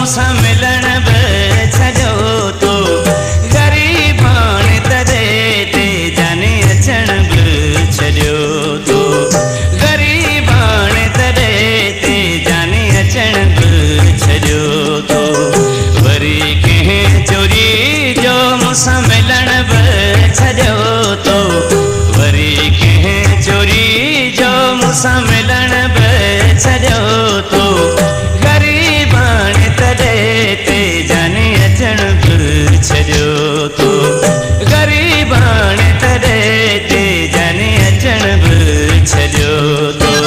मूंसां मिलण बि छॾियो तो ग़रीबान तरे ते जाने अचण बि छॾियो तो ग़रीबान तरे ते जाने अचण बि छॾियो तो वरी कंहिं चोरी जो मूंसां मिलण बि छॾियो तो वरी कंहिं चोरी जो मूंसां मिलण बि छॾियो तो ग़रीबान तरे ते जाने अचण बि छॾियो तो ग़रीबान तरे ते जाने अचण बि छॾियो तो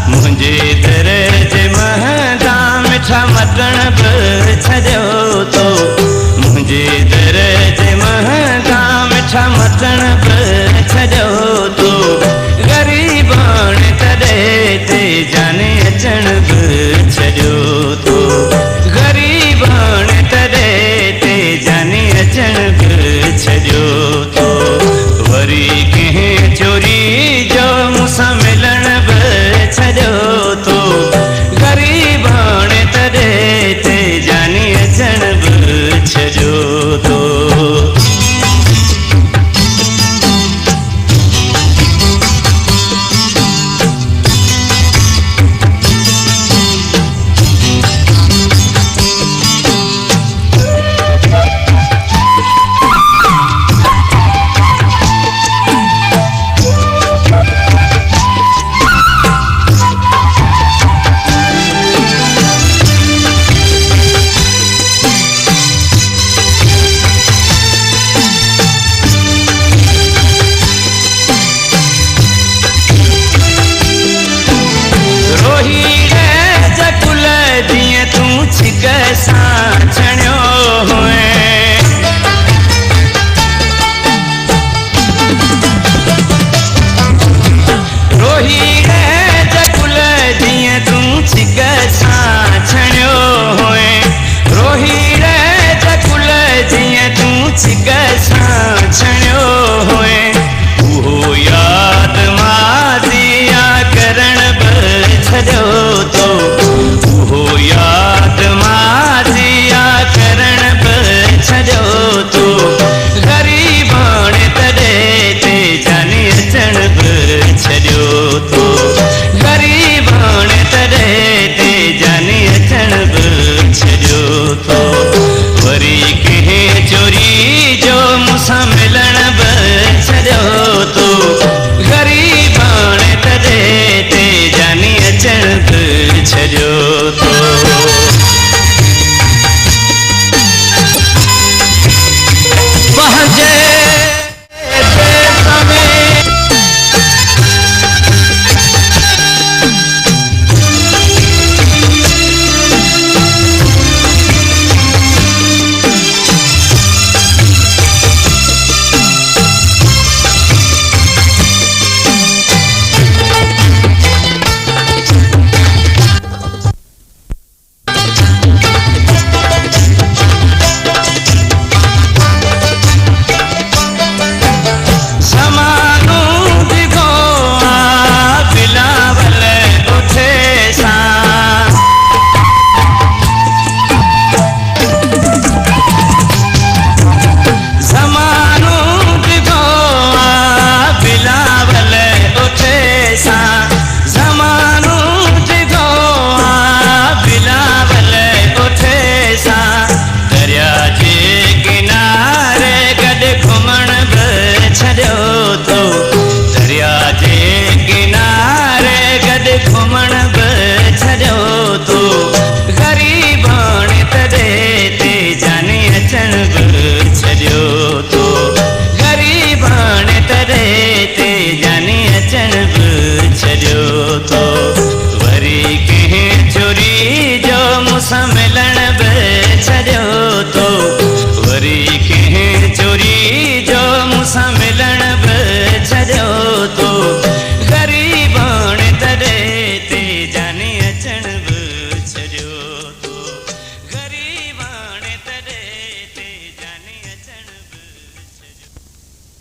मुंहिंजे दर जे महंगा मिठा मटण बि छॾियो तो मुंहिंजे दर जे महंगा मिठा मटण